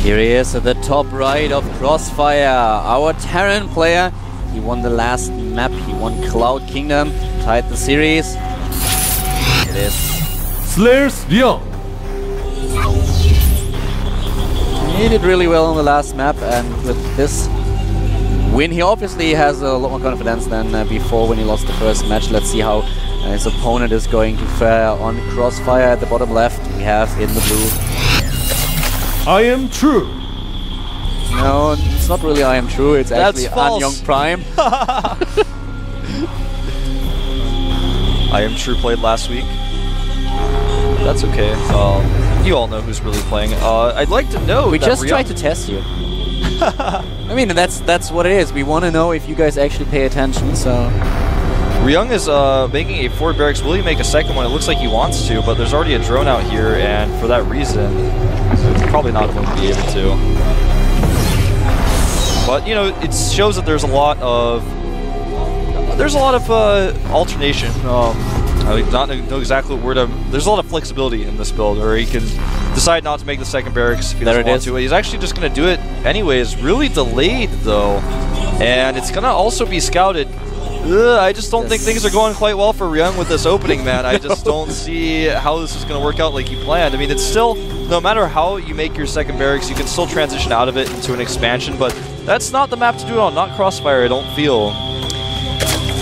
Here he is at the top right of Crossfire, our Terran player. He won the last map, he won Cloud Kingdom, tied the series. It is Slayers Ryung. He did really well on the last map, and with this win he obviously has a lot more confidence than before when he lost the first match. Let's see how his opponent is going to fare on Crossfire. At the bottom left we have in the blue, I am true. no, it's not really I am true, it's actually Annyung Prime. I am true played last week. That's okay. You all know who's really playing. I'd like to know. We just Ryung tried to test you. I mean, that's what it is. We want to know if you guys actually pay attention. So Ryung is making a forward barracks. Will he make a second one? It looks like he wants to, but there's already a drone out here, and for that reason, probably not going to be able to. But you know, it shows that there's a lot of alternation. I don't know exactly what word there's a lot of flexibility in this build, or he can decide not to make the second barracks if he doesn't want to. He's actually just going to do it anyways. Really delayed though, and it's going to also be scouted. I just don't think things are going quite well for Ryung with this opening, man. I just don't see how this is going to work out like he planned. I mean, it's still, no matter how you make your second barracks, you can still transition out of it into an expansion, but that's not the map to do it on, not Crossfire, I don't feel.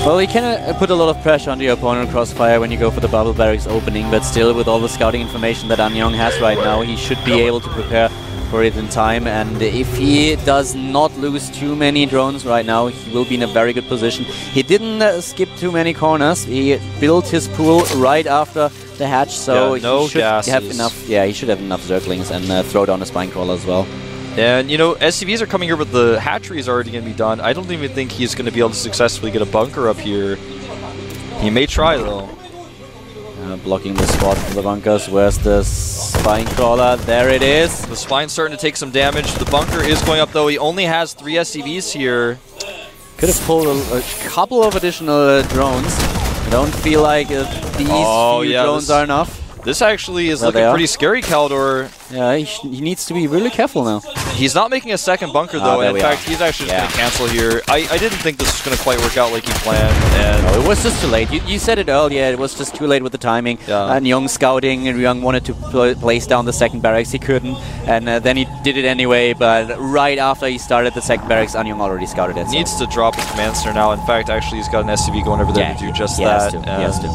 well, you can put a lot of pressure on the opponent Crossfire when you go for the bubble barracks opening, but still with all the scouting information that Annyung has right now, he should be able to prepare for it in time, and if he does not lose too many drones right now, he will be in a very good position. He didn't skip too many corners. He built his pool right after the hatch, so yeah, no he should gases. have enough. Yeah, he should have enough Zerglings and throw down a spine crawler as well. And you know, SCVs are coming here, but the hatchery is already going to be done. I don't even think he's going to be able to successfully get a bunker up here. He may try though. Blocking the spot from the bunkers. Where's the spine crawler? There it is. The spine's starting to take some damage. The bunker is going up though. He only has 3 SCVs here. Could have pulled a couple of additional drones. I don't feel like these few drones are enough. This actually is looking pretty scary, Caldor. Yeah, he needs to be really careful now. He's not making a second bunker though, and in fact, he's actually just going to cancel here. I didn't think this was going to quite work out like he planned. And no, it was just too late. You said it earlier, it was just too late with the timing. And Ryung scouting, and Ryung wanted to place down the second barracks, he couldn't. And then he did it anyway, but right after he started the second barracks, Annyung already scouted it. Needs to drop a command center now. In fact, actually, he's got an SCV going over there to do just that. He has to.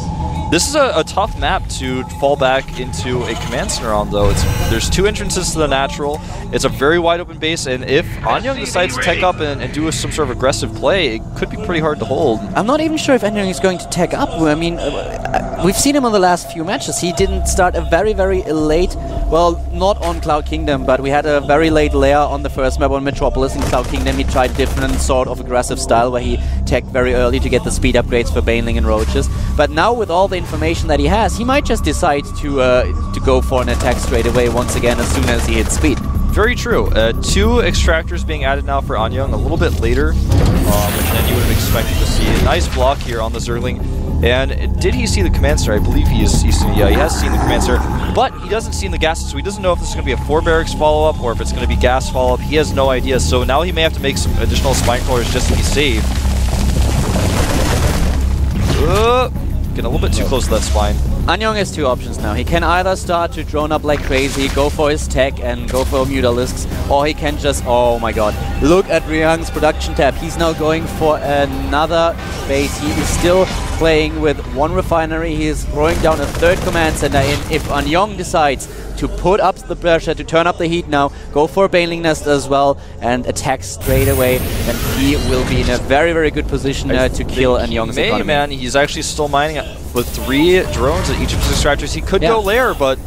This is a tough map to fall back into a command center on, though. There's 2 entrances to the natural. It's a very wide open base, and if Annyung decides to tech up and do some sort of aggressive play, it could be pretty hard to hold. I'm not even sure if Annyung is going to tech up. I mean, we've seen him on the last few matches. He didn't start a very, very late, well, not on Cloud Kingdom, but we had a very late layer on the first map on Metropolis. In Cloud Kingdom, he tried different sort of aggressive style where he teched very early to get the speed upgrades for Baneling and Roaches. But now with all the information that he has, he might just decide to go for an attack straight away once again as soon as he hits speed. Very true. 2 extractors being added now for Annyung a little bit later than you would have expected to see. A nice block here on the Zergling. And did he see the command center? I believe he has seen the command center, but he doesn't see the gases, so he doesn't know if this is going to be a 4 barracks follow-up or if it's going to be gas follow-up. He has no idea, so now he may have to make some additional spine crawlers just to be safe. Getting a little bit too close to that spine. Annyung has 2 options now. He can either start to drone up like crazy, go for his tech and go for Mutalisks, or he can just, oh my god, look at Ryung's production tab. He's now going for another base. He is still playing with 1 refinery. He is throwing down a 3rd command center in. If Annyung decides to put up the pressure, to turn up the heat now, go for a Baneling Nest as well, and attack straight away, then he will be in a very, very good position to kill Annyung's economy. Man, he's actually still mining with 3 drones at each of his extractors. He could go lair, but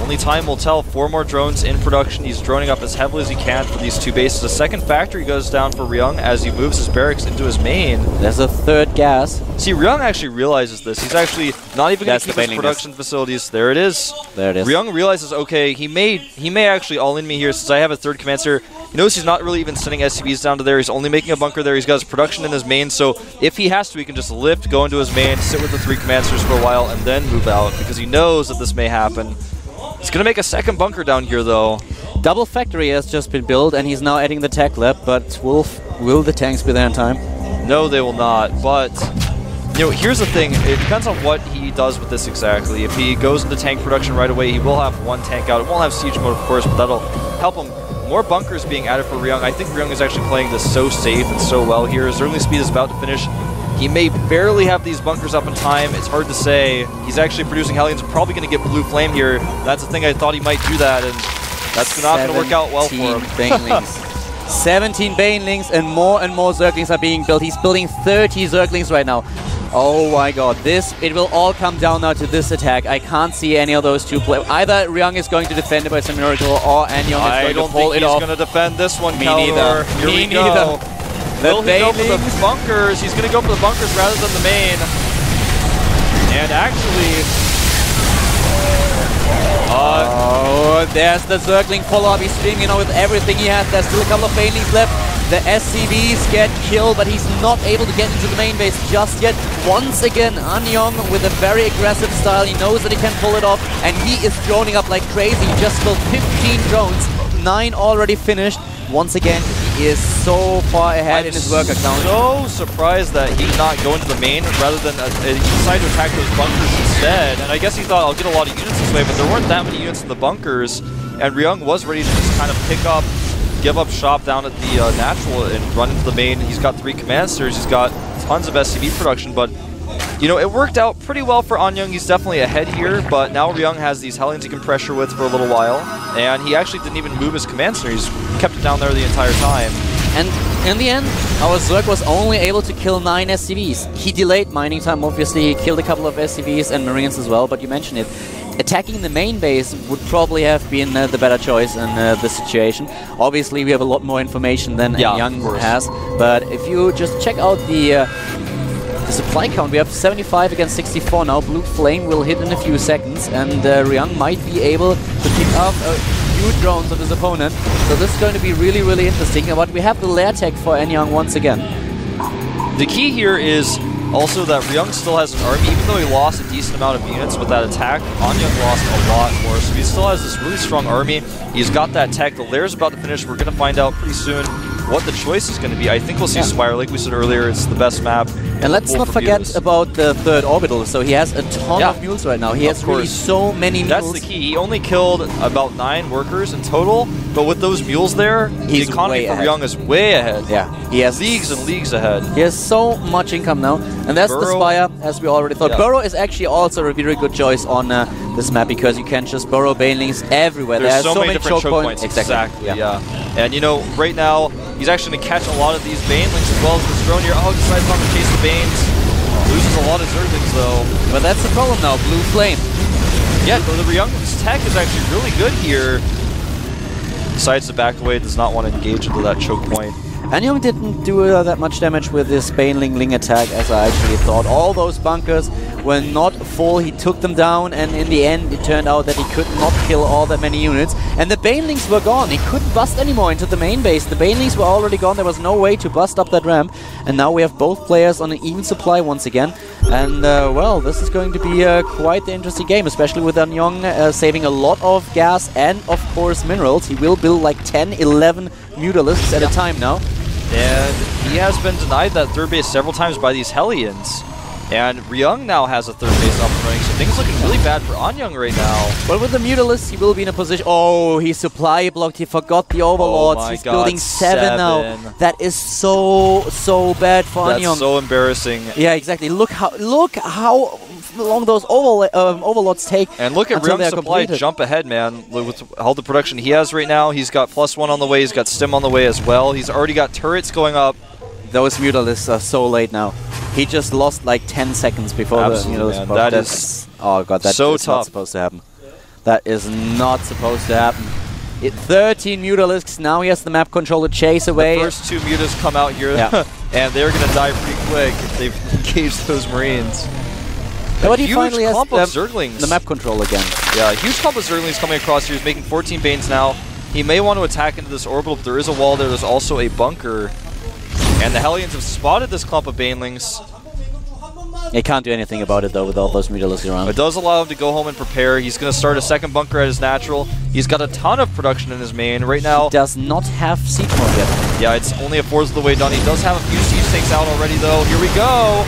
only time will tell. 4 more drones in production. He's droning up as heavily as he can for these 2 bases. The second factory goes down for Ryung as he moves his barracks into his main. There's a 3rd gas. See, Ryung actually realizes this. He's actually not even going to keep his production facilities. There it is. There it is. Ryung realizes, okay, he may actually all-in me here since I have a 3rd command center. He knows he's not really even sending SCVs down to there. He's only making a bunker there. He's got his production in his main, so if he has to, he can just lift, go into his main, sit with the 3 command centers for a while, and then move out, because he knows that this may happen. He's going to make a second bunker down here, though. Double factory has just been built, and he's now adding the tech lab, but will the tanks be there in time? No, they will not, but... You know, here's the thing. It depends on what he does with this exactly. If he goes into tank production right away, he will have one tank out. It won't have siege mode, of course, but that'll help him. More bunkers being added for Ryung. I think Ryung is actually playing this so safe and so well here. Zergling speed is about to finish. He may barely have these bunkers up in time. It's hard to say. He's actually producing Hellions. Probably going to get blue flame here. That's the thing. I thought he might do that, and that's not going to work out well for him. 17 Banelings, and more Zerglings are being built. He's building 30 Zerglings right now. Oh my god, it will all come down now to this attack. I can't see any of those two play. Either Ryung is going to defend it by some miracle, or Annyung is going to pull it off. I don't think he's going to defend this one, Me neither. Here we go. Will he go for the bunkers? He's going to go for the bunkers rather than the main. And actually... there's the Zergling follow-up. He's streaming with everything he has. There's still a couple of Banelings left. The SCVs get killed, but he's not able to get into the main base just yet. Once again, Annyung with a very aggressive style. He knows that he can pull it off, and he is droning up like crazy. He just built 15 drones, 9 already finished. Once again, he is so far ahead in his worker count. I'm so surprised that he did not go into the main rather than he decided to attack those bunkers instead. And I guess he thought, I'll get a lot of units this way, but there weren't that many units in the bunkers. And Ryung was ready to just kind of give up shop down at the natural and run into the main. He's got 3 command centers. He's got tons of SCV production, but you know, it worked out pretty well for Annyung. He's definitely ahead here, but now Ryung has these Hellions he can pressure with for a little while, and he actually didn't even move his command center. He's kept it down there the entire time. And in the end, our Zerg was only able to kill 9 SCVs. He delayed mining time, obviously. He killed a couple of SCVs and Marines as well, but you mentioned it. Attacking the main base would probably have been the better choice in this situation. Obviously, we have a lot more information than Young has, but if you just check out the supply count, we have 75 against 64 now. Blue Flame will hit in a few seconds, and Ryung might be able to pick up a few drones of his opponent. So this is going to be really, really interesting. But we have the lair tech for Annyung once again. The key here is also that Ryung still has an army. Even though he lost a decent amount of units with that attack, Annyung lost a lot more. So he still has this really strong army. He's got that tech. The lair's about to finish. We're going to find out pretty soon what the choice is going to be. I think we'll see Spire. Like we said earlier, it's the best map. And let's not forget about the 3rd orbital. So he has a ton of mules right now. He has really so many mules. That's the key. He only killed about 9 workers in total, but with those mules there, the economy for Ryung is way ahead. Yeah, he has leagues and leagues ahead. He has so much income now. And that's the Spire, as we already thought. Burrow is actually also a very good choice on this map, because you can just burrow Banelings everywhere. There's so many different choke points. Exactly. Yeah. And you know, right now, he's actually going to catch a lot of these Banelings as well as this drone here. Oh, decides not to chase the Banes. Loses a lot of Zerglings though. But that's the problem now, Blue Flame. Yeah, the Ryung's tech is actually really good here. Decides to back away, does not want to engage into that choke point. Annyung didn't do that much damage with his Baneling attack, as I actually thought. All those bunkers were not full. He took them down, and in the end, it turned out that he could not kill all that many units. And the Banelings were gone. He couldn't bust anymore into the main base. The Banelings were already gone. There was no way to bust up that ramp. And now we have both players on an even supply once again. And, well, this is going to be quite the interesting game, especially with Annyung saving a lot of gas and, of course, minerals. He will build like 10, 11 Mutalisks at a time now. And he has been denied that 3rd base several times by these Hellions. And Ryung now has a 3rd base up and running, so things looking really bad for Annyung right now. But with the Mutalisks, he will be in a position... Oh, he supply blocked. He forgot the Overlords. Oh He's building 7 now. That is so bad for Annyung. That's so embarrassing. Yeah, exactly. Look how long those Overlords take. And look at Ryung's supply jump ahead, man. With all the production he has right now, he's got +1 on the way. He's got stim on the way as well. He's already got turrets going up. Those Mutalisks are so late now. He just lost like 10 seconds before the Mutalisks. That is oh god, that's so not supposed to happen. That is not supposed to happen. 13 Mutalisks. Now he has the map controller chase away. The first 2 Mutas come out here, and they're going to die pretty quick if they've engaged those Marines. But he finally has the map control again. Yeah, a huge clump of Zerglings coming across here. He's making 14 Banes now. He may want to attack into this orbital, but there is a wall there. There's also a bunker. And the Hellions have spotted this clump of Banelings. He can't do anything about it though with all those mutalisks around. It does allow him to go home and prepare. He's going to start a second bunker at his natural. He's got a ton of production in his main right now. He does not have siege mode yet. Yeah, it's only a fourth of the way done. He does have a few siege tanks out already though. Here we go.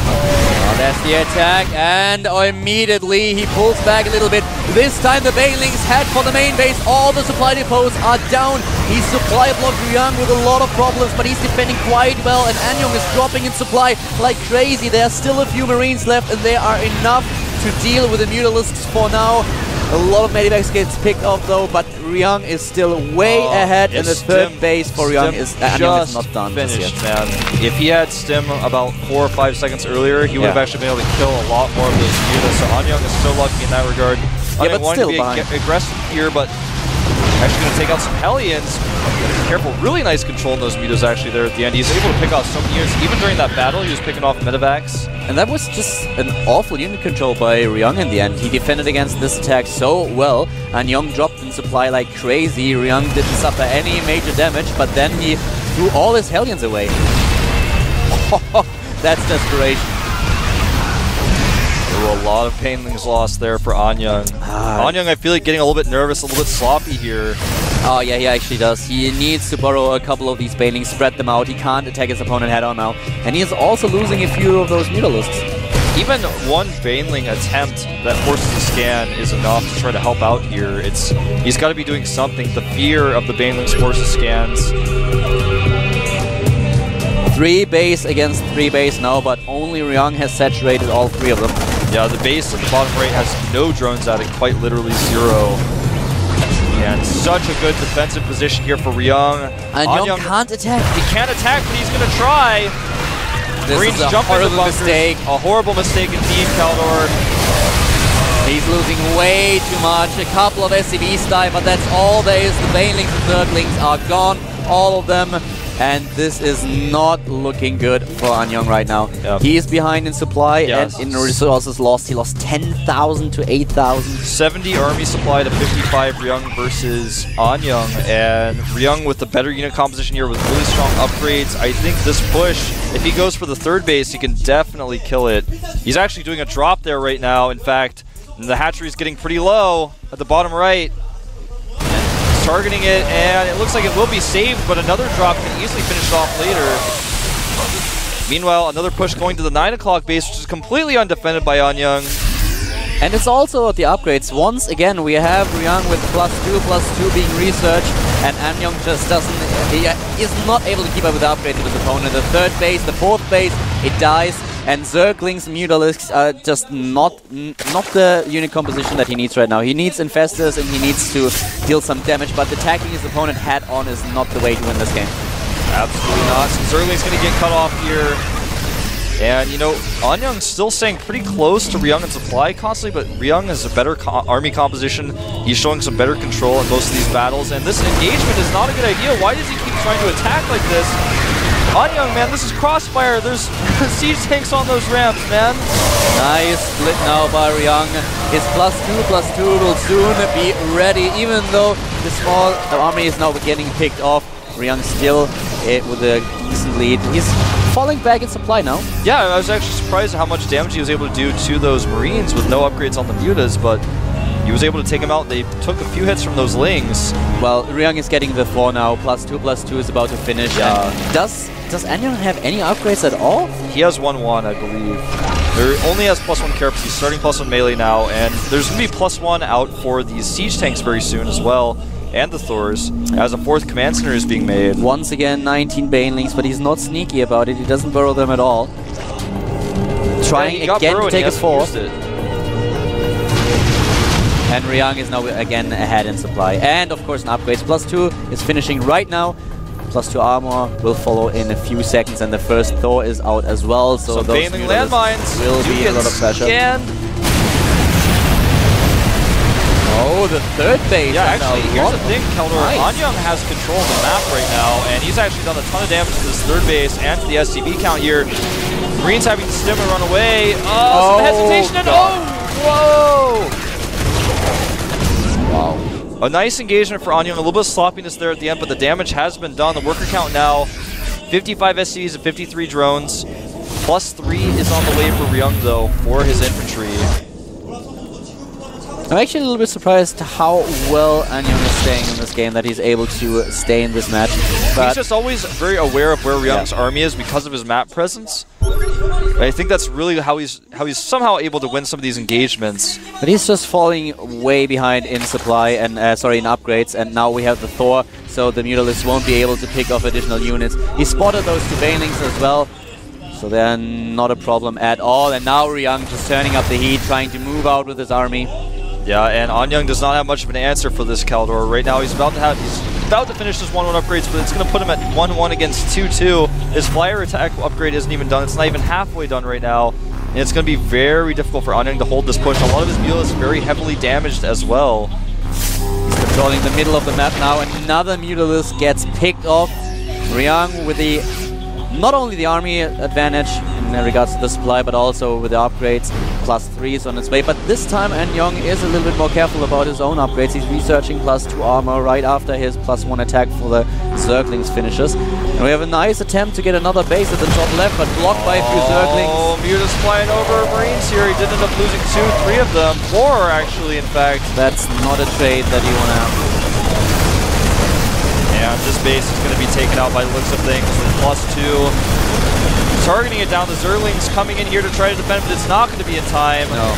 Oh, that's the attack, and immediately he pulls back a little bit. This time the Banelings head for the main base. All the supply depots are down. He's supply blocked Ryung with a lot of problems, but he's defending quite well, and Annyung is dropping in supply like crazy. There are still a few Marines left, and they are enough to deal with the Mutalisks for now. A lot of medivacs gets picked off though, but Ryung is still way ahead, and the third base for Ryung is Annyung is not done finished, just yet. man. If he had stim about 4 or 5 seconds earlier, he would have actually been able to kill a lot more of those mutas. So Annyung is still lucky in that regard. Yeah, but still to be aggressive here, but actually going to take out some Hellions. Be careful, really nice control in those mutas actually there at the end. He's able to pick off some units. Even during that battle, he was picking off medivacs. And that was just an awful unit control by Ryung in the end. He defended against this attack so well. Annyung dropped in supply like crazy. Ryung didn't suffer any major damage, but then he threw all his Hellions away. That's desperation. A lot of Banelings lost there for Annyung. Annyung, I feel like getting a little bit nervous, a little bit sloppy here. Oh yeah, he actually does. He needs to borrow a couple of these Banelings, spread them out. He can't attack his opponent head on now. And he is also losing a few of those mutalisks. Even one Baneling attempt that forces a scan is enough to try to help out here. He's got to be doing something. The fear of the Banelings forces scans. 3 base against 3 base now, but only Ryung has saturated all 3 of them. Yeah, the base at the bottom right has no drones at it, quite literally 0. And such a good defensive position here for Ryung. Annyung can't attack. He can't attack, but he's going to try. This is a horrible mistake. A horrible mistake indeed, Kaldor. He's losing way too much. A couple of SCVs die, but that's all there is. The Banelings and Zerglings are gone, all of them. And this is not looking good for Annyung right now. Yep. He is behind in supply and in resources lost. He lost 10,000 to 8,000. 70 army supply to 55 Ryung versus Annyung. And Ryung with the better unit composition here with really strong upgrades. I think this push, if he goes for the third base, he can definitely kill it. He's actually doing a drop there right now. In fact, the hatchery is getting pretty low at the bottom right. Targeting it, and it looks like it will be saved, but another drop can easily finish it off later. Meanwhile, another push going to the 9 o'clock base, which is completely undefended by Annyung. And it's also the upgrades. Once again, we have Ryung with +2/+2 being researched, and Annyung just doesn't, he is not able to keep up with the upgrades of his opponent. The third base, the fourth base, it dies. And Zerglings and Mutalisks are just not the unit composition that he needs right now. He needs Infestors and he needs to deal some damage, but attacking his opponent head-on is not the way to win this game. Absolutely not. So Zergling's going to get cut off here. And, you know, Annyung's still staying pretty close to Ryung in supply constantly, but Ryung has a better army composition. He's showing some better control in most of these battles, and this engagement is not a good idea. Why does he keep trying to attack like this? Annyung, man, this is Crossfire. There's siege tanks on those ramps, man. Nice split now by Ryung. His +2/+2 will soon be ready, even though the small army is now getting picked off. Ryung still with a decent lead. He's falling back in supply now. Yeah, I was actually surprised at how much damage he was able to do to those Marines with no upgrades on the mutas, but he was able to take them out. They took a few hits from those Lings. Well, Ryung is getting the 4 now. +2/+2 is about to finish. Yeah. Does Annyung have any upgrades at all? He has 1/1, I believe. There only has +1 carapace. He's starting +1 melee now, and there's going to be +1 out for these siege tanks very soon as well, and the Thors, as a 4th command center is being made. Once again, 19 Banelings, but he's not sneaky about it. He doesn't burrow them at all. Trying again to take his 4th. And Ryung is now again ahead in supply. And of course an upgrade. +2 is finishing right now. +2 armor will follow in a few seconds, and the first Thor is out as well. So those Baneling landmines will be a lot of pressure. Oh, the third base. Yeah, actually, here's the thing, Kaldor. Nice. Annyung has control of the map right now, and he's actually done a ton of damage to this third base and to the SCV count here. Marines having to stim and run away. Oh, some hesitation and whoa! Wow. A nice engagement for Annyung, a little bit of sloppiness there at the end, but the damage has been done. The worker count now, 55 SCVs and 53 drones. +3 is on the way for Ryung, though, for his infantry. I'm actually a little bit surprised how well Annyung is staying in this game, that he's able to stay in this match. But he's just always very aware of where Ryung's army is because of his map presence. I think that's really how he's somehow able to win some of these engagements. But he's just falling way behind in supply and in upgrades, and now we have the Thor, so the Mutalisks won't be able to pick off additional units. He spotted those two Banelings as well, so they're not a problem at all. And now Ryung just turning up the heat, trying to move out with his army. Yeah, and Annyung does not have much of an answer for this Kaldor. Right now he's about to finish his 1-1 upgrades, but it's going to put him at 1-1 against 2-2. His flyer attack upgrade isn't even done. It's not even halfway done right now. And it's going to be very difficult for Annyung to hold this push. A lot of his Mutalisks very heavily damaged as well. He's controlling the middle of the map now. Another Mutalisk gets picked off. Ryung with the not only the army advantage in regards to the supply, but also with the upgrades. +3 is on its way, but this time Annyung is a little bit more careful about his own upgrades. He's researching +2 armor right after his +1 attack for the Zerglings finishes. And we have a nice attempt to get another base at the top left, but blocked by a few Zerglings. Oh, Mutas flying over Marines here. He did end up losing 2-3 of them. 4 actually, in fact. That's not a trade that you want to have. And this base is going to be taken out by the looks of things with +2. Targeting it down, the Zerglings coming in here to try to defend, but it's not going to be in time. No.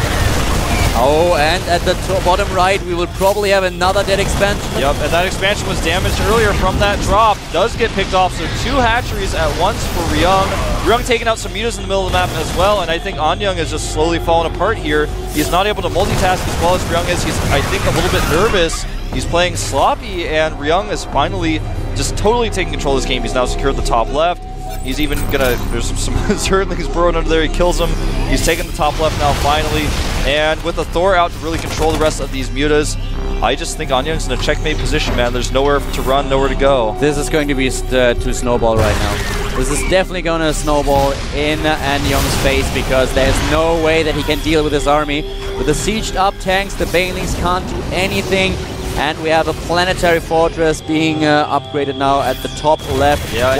Oh, and at the bottom right, we will probably have another dead expansion. Yep, and that expansion was damaged earlier from that drop. Does get picked off, so 2 hatcheries at once for Ryung. Ryung taking out some Mutas in the middle of the map as well, and I think Annyung is just slowly falling apart here. He's not able to multitask as well as Ryung is. He's, I think, a little bit nervous. He's playing sloppy, and Ryung is finally just totally taking control of this game. He's now secured the top left. He's even gonna, there's some Zerglings burrowing under there, he kills him. He's taking the top left now finally. And with the Thor out to really control the rest of these Mutas, I just think Annyung's in a checkmate position, man. There's nowhere to run, nowhere to go. This is going to be to snowball right now. This is definitely going to snowball in Annyung's face, because there's no way that he can deal with his army. With the sieged up tanks, the Banelings can't do anything. And we have a planetary fortress being upgraded now at the top left. Yeah,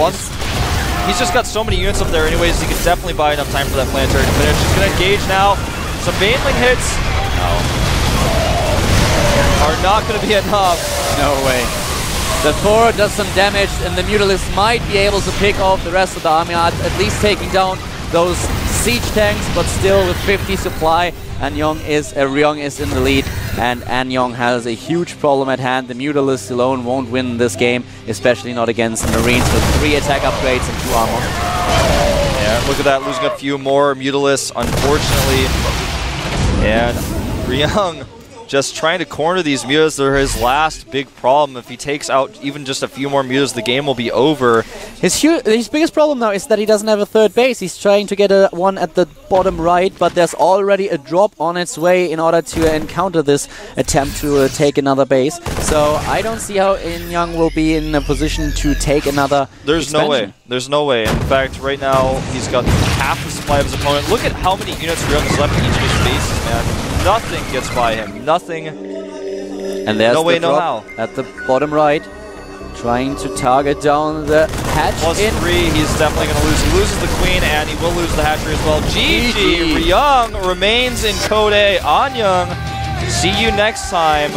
he's just got so many units up there anyways, he can definitely buy enough time for that planetary to finish. He's going to engage now. Some Baneling hits are not going to be enough. No way. The Thor does some damage, and the Mutalisks might be able to pick off the rest of the army, at least taking down those siege tanks, but still with 50 supply. Ryung is in the lead, and Annyung has a huge problem at hand. The Mutalisks alone won't win this game, especially not against the Marines with 3 attack upgrades and 2 armor. Yeah, look at that, losing a few more Mutalisks, unfortunately. And Ryung just trying to corner these Mutas. They're his last big problem. If he takes out even just a few more Mutas, the game will be over. His biggest problem now is that he doesn't have a third base. He's trying to get one at the bottom right, but there's already a drop on its way in order to encounter this attempt to take another base. So I don't see how Annyung will be in a position to take another There's expansion. no way. There's no way. In fact, right now, he's got half the supply of his opponent. Look at how many units Ryung has left in each of his bases, man. Nothing gets by him. Nothing. And there's no the way, no drop how. at the bottom right, trying to target down the hatch. +3, he's definitely going to lose. He loses the queen, and he will lose the hatchery as well. GG! Ryung remains in Code A. Annyung, see you next time.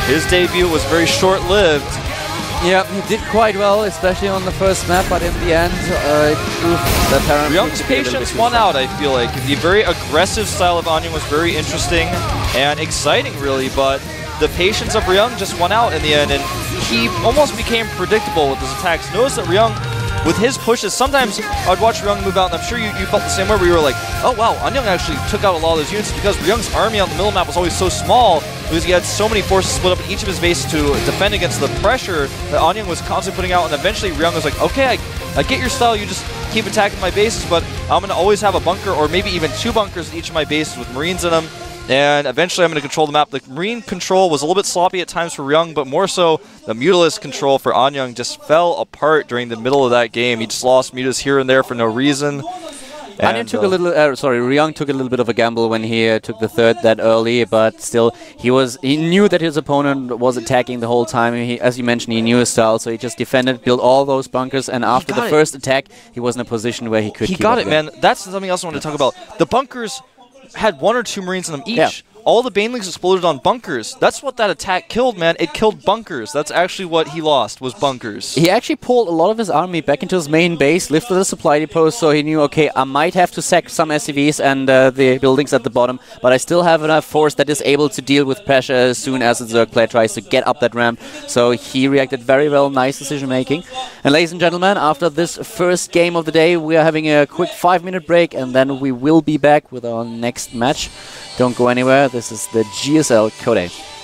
His debut was very short-lived. Yeah, he did quite well, especially on the first map, but in the end, it proved that Ryung's patience won out, I feel like. The very aggressive style of Annyung was very interesting and exciting, really, but the patience of Ryung just won out in the end, and he almost became predictable with his attacks. Notice that Ryung, with his pushes, sometimes I'd watch Ryung move out, and I'm sure you felt the same way, where you were like, oh wow, Annyung actually took out a lot of those units, because Ryung's army on the middle map was always so small, because he had so many forces split up in each of his bases to defend against the pressure that Annyung was constantly putting out, and eventually Ryung was like, okay, I get your style, you just keep attacking my bases, but I'm going to always have a bunker, or maybe even 2 bunkers in each of my bases with Marines in them, and eventually I'm going to control the map. The Marine control was a little bit sloppy at times for Ryung, but more so the Mutalisk control for Annyung just fell apart during the middle of that game. He just lost Mutas here and there for no reason. Annyung took a little, Ryung took a little bit of a gamble when he took the third that early, but still, he knew that his opponent was attacking the whole time. As you mentioned, he knew his style, so he just defended, built all those bunkers, and after the first attack, he was in a position where he could. He got it, man. That's something else I want to talk about. The bunkers had 1 or 2 Marines in them each. Yeah. All the Banelings exploded on bunkers. That's what that attack killed, man. It killed bunkers. That's actually what he lost, was bunkers. He actually pulled a lot of his army back into his main base, lifted the supply depot, so he knew, okay, I might have to sack some SCVs and the buildings at the bottom, but I still have enough force that is able to deal with pressure as soon as the Zerg player tries to get up that ramp. So he reacted very well, nice decision making. And ladies and gentlemen, after this first game of the day, we are having a quick 5-minute break, and then we will be back with our next match. Don't go anywhere. This is the GSL Code 8.